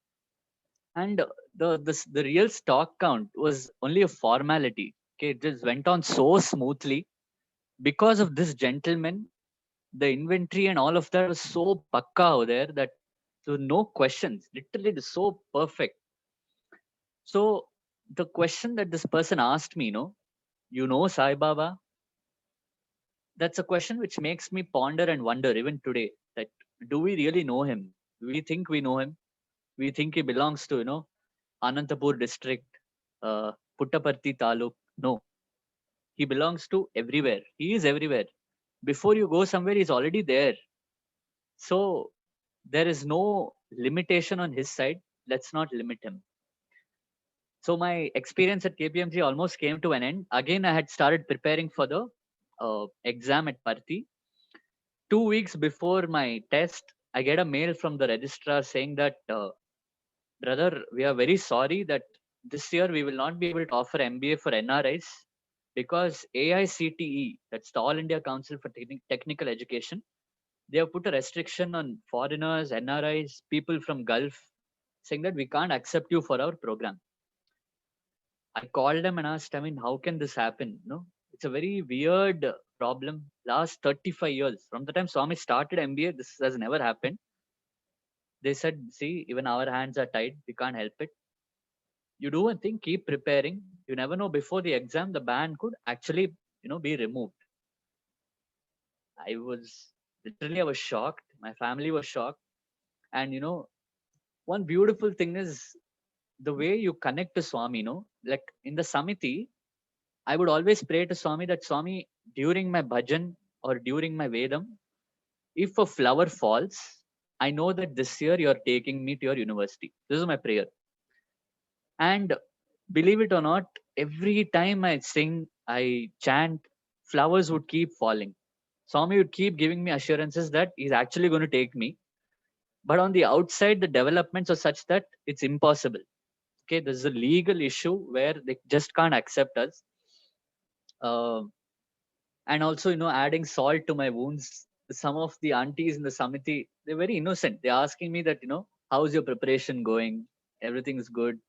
And the real stock count was only a formality. Okay, it just went on so smoothly. Because of this gentleman, the inventory and all of that was so pakka over there that there were no questions. Literally, it is so perfect. So the question that this person asked me, you know Sai Baba? That's a question which makes me ponder and wonder even today, that do we really know him? We think we know him. We think he belongs to, Anantapur district. Puttaparthi Taluk. No, he belongs to everywhere. He is everywhere. Before you go somewhere, he's already there. So there is no limitation on his side. Let's not limit him. So my experience at KPMG almost came to an end. Again, I had started preparing for the exam at Parthi. 2 weeks before my test, I get a mail from the registrar saying that, brother, we are very sorry that this year we will not be able to offer MBA for NRIs because AICTE, that's the All India Council for Technical Education, they have put a restriction on foreigners, NRIs, people from Gulf, saying that we can't accept you for our program. I called them and asked, I mean, how can this happen? No, it's a very weird problem. Last 35 years, from the time Swami started MBA, this has never happened. They said, see, even our hands are tied. We can't help it. You do one thing, keep preparing. You never know, before the exam, the ban could actually, be removed. I was shocked. My family was shocked. And, one beautiful thing is the way you connect to Swami, like in the Samiti, I would always pray to Swami that Swami, during my bhajan or during my Vedam, if a flower falls, I know that this year you're taking me to your university. This is my prayer. And believe it or not, every time I sing, I chant, flowers would keep falling. Swami would keep giving me assurances that he's actually going to take me. But on the outside, the developments are such that it's impossible. Okay, there's a legal issue where they just can't accept us. And also, adding salt to my wounds. Some of the aunties in the Samiti, they're very innocent. They're asking me that, how's your preparation going? Everything's good.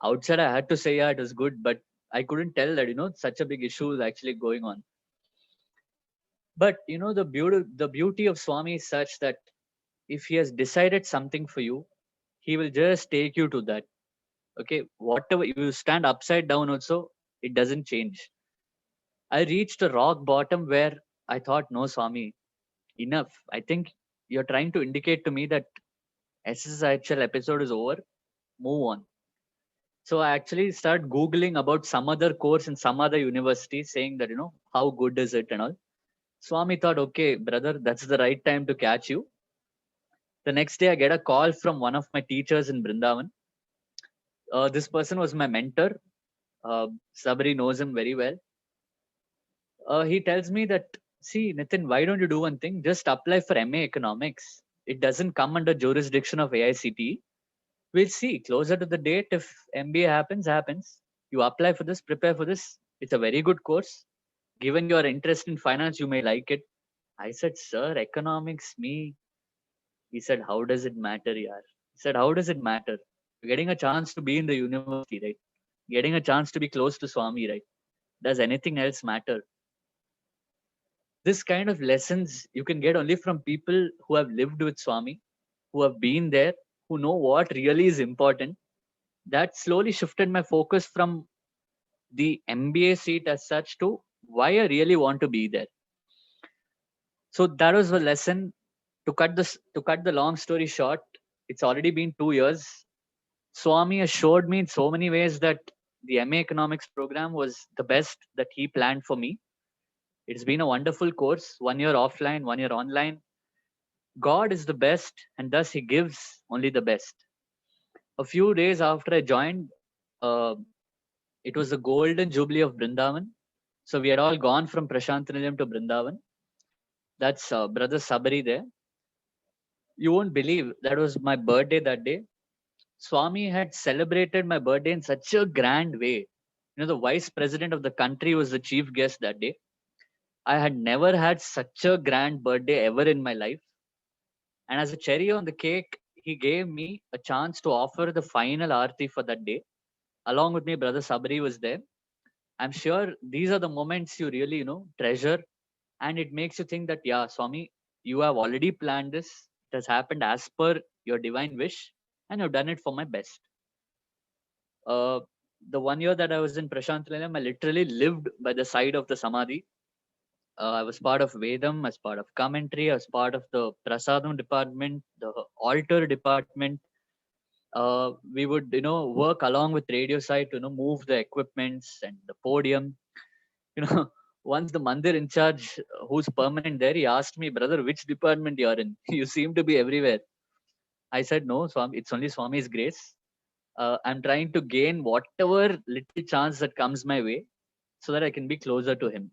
Outside, I had to say, yeah, it was good, but I couldn't tell that, such a big issue is actually going on. But, the beauty of Swami is such that if he has decided something for you, he will just take you to that. Okay, whatever you stand upside down also, it doesn't change. I reached a rock bottom where I thought, no, Swami, enough. I think you're trying to indicate to me that SSIHL episode is over. Move on. So I actually started Googling about some other course in some other university, saying that, how good is it and all. Swami thought, okay, brother, that's the right time to catch you. The next day, I get a call from one of my teachers in Brindavan. This person was my mentor. Sabri knows him very well. He tells me that, see, Nitin, why don't you do one thing? Just apply for MA Economics. It doesn't come under jurisdiction of AICTE. We'll see. Closer to the date, if MBA happens. You apply for this, prepare for this. It's a very good course. Given your interest in finance, you may like it. I said, sir, economics, me. He said, how does it matter, yaar? He said, how does it matter? You're getting a chance to be in the university, right? Getting a chance to be close to Swami, right? Does anything else matter? This kind of lessons you can get only from people who have lived with Swami, who have been there, who know what really is important. That slowly shifted my focus from the MBA seat as such to why I really want to be there. So that was a lesson. To cut the long story short, it's already been 2 years. Swami assured me in so many ways that the MA Economics program was the best that he planned for me. It's been a wonderful course, 1 year offline, 1 year online. God is the best, and thus he gives only the best. A few days after I joined, it was the golden jubilee of Brindavan. So we had all gone from Prashantanilayam to Brindavan. That's brother Sabri there. You won't believe, that was my birthday that day. Swami had celebrated my birthday in such a grand way. The vice president of the country was the chief guest that day. I had never had such a grand birthday ever in my life. And as a cherry on the cake, he gave me a chance to offer the final aarti for that day. Along with me, brother Sabri was there. I'm sure these are the moments you really, treasure. And it makes you think that, yeah, Swami, you have already planned this. It has happened as per your divine wish, and you've done it for my best. The 1 year that I was in Prashantanilayam, I literally lived by the side of the Samadhi. I was part of Vedam, I was part of commentary, I was part of the Prasadam department, the altar department. we would, work along with radio side to, move the equipments and the podium. Once the mandir in charge, who's permanent there, he asked me, brother, which department you are in? You seem to be everywhere. I said, no, Swami, it's only Swami's grace. I'm trying to gain whatever little chance that comes my way so that I can be closer to him.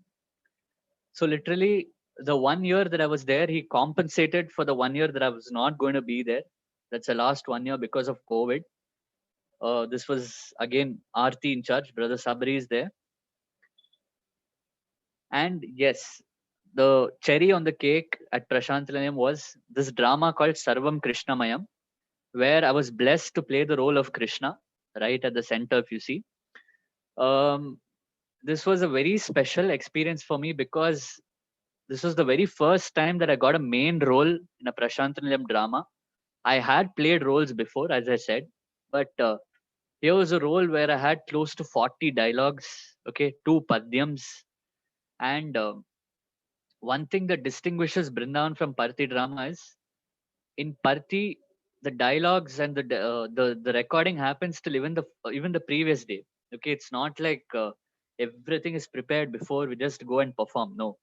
So literally, the 1 year that I was there, he compensated for the 1 year that I was not going to be there. That's the last 1 year because of COVID. This was again Aarti in charge. Brother Sabri is there. And yes, the cherry on the cake at Prashanthalayam was this drama called Sarvam Krishnamayam, where I was blessed to play the role of Krishna, right at the center, if you see. This was a very special experience for me because this was the very first time that I got a main role in a Prashanthalayam drama. I had played roles before, as I said, but here was a role where I had close to 40 dialogues, okay, 2 padyams. And one thing that distinguishes Brindavan from Parthi drama is, in Parthi, the dialogues and the recording happens till even the previous day. Okay, it's not like everything is prepared before we just go and perform. No,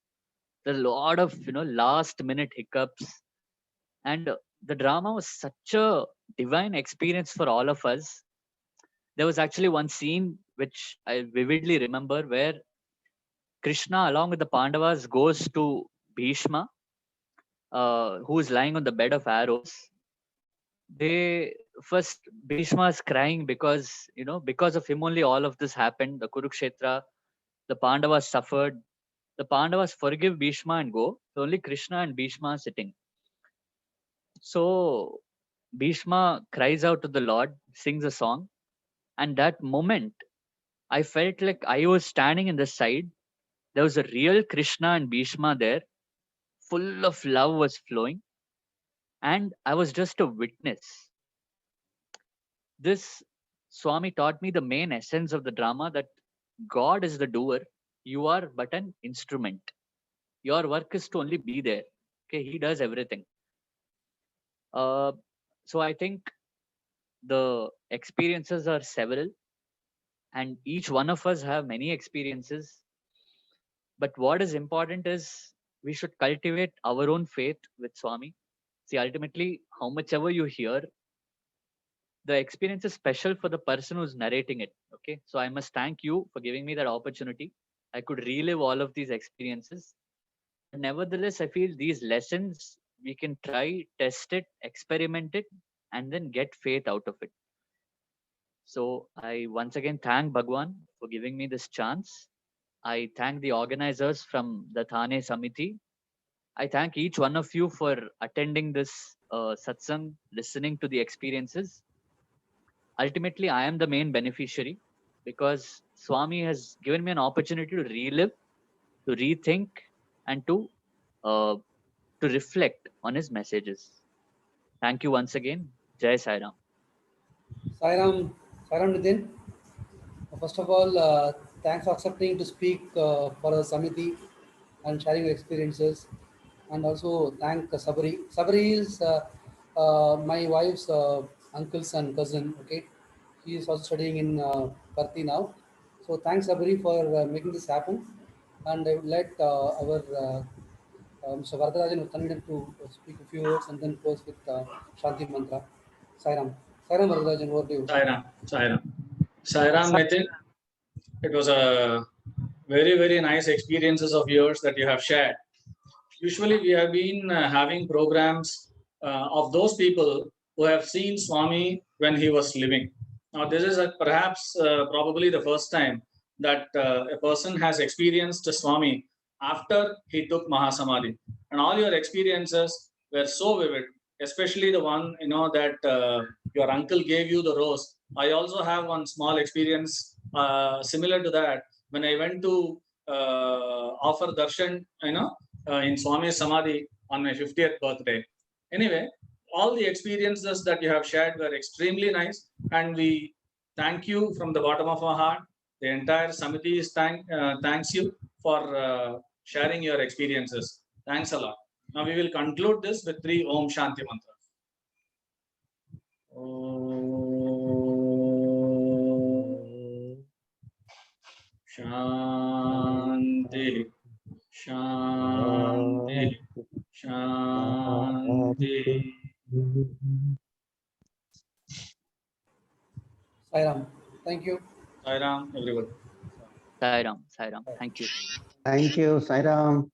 there's a lot of last minute hiccups, and the drama was such a divine experience for all of us. There was actually one scene which I vividly remember where Krishna, along with the Pandavas, goes to Bhishma, who is lying on the bed of arrows. Bhishma is crying because because of him only all of this happened. The Kurukshetra, the Pandavas suffered. The Pandavas forgive Bhishma and go. So only Krishna and Bhishma are sitting. So Bhishma cries out to the Lord, sings a song, and that moment, I felt like I was standing in the side. There was a real Krishna and Bhishma there, full of love was flowing, and I was just a witness. This Swami taught me the main essence of the drama, that God is the doer, you are but an instrument. Your work is to only be there. Okay, he does everything. So I think the experiences are several, and each one of us have many experiences. But what is important is we should cultivate our own faith with Swami. See, ultimately, how much ever you hear, the experience is special for the person who's narrating it. Okay, so I must thank you for giving me that opportunity. I could relive all of these experiences. But nevertheless, I feel these lessons, we can try, test it, experiment it, and then get faith out of it. So I once again thank Bhagwan for giving me this chance. I thank the organizers from the Thane Samiti. I thank each one of you for attending this satsang, listening to the experiences. Ultimately, I am the main beneficiary because Swami has given me an opportunity to relive, to rethink, and to reflect on his messages. Thank you once again. Jai Sai Ram. Sairam Nitin. First of all, thanks for accepting to speak for the Samiti and sharing your experiences. And also thank Sabri. Sabri is my wife's uncle's and cousin. Okay, he is also studying in Parthi now. So thanks Sabri for making this happen. And I would let our Mr. Varadarajan Uttanidam to speak a few words and then close with Shanti Mantra. Sairam. Sairam Varadarajan, over to you. Sairam Nitin, it was a very, very nice experiences of yours that you have shared. Usually we have been having programs of those people who have seen Swami when he was living. Now this is perhaps probably the first time that a person has experienced Swami after he took Mahasamadhi. And all your experiences were so vivid, especially the one that your uncle gave you the rose. I also have one small experience similar to that when I went to offer darshan, in Swami's Samadhi on my 50th birthday. Anyway, all the experiences that you have shared were extremely nice, and we thank you from the bottom of our heart. The entire Samiti is thanks you for sharing your experiences. Thanks a lot. Now we will conclude this with 3 Om Shanti Mantra. Om Shanti. Shanti. Shanti. Sai Ram. Thank you. Sai Ram, everyone. Sai Ram. Sai Ram. Thank you. Thank you, Sai Ram.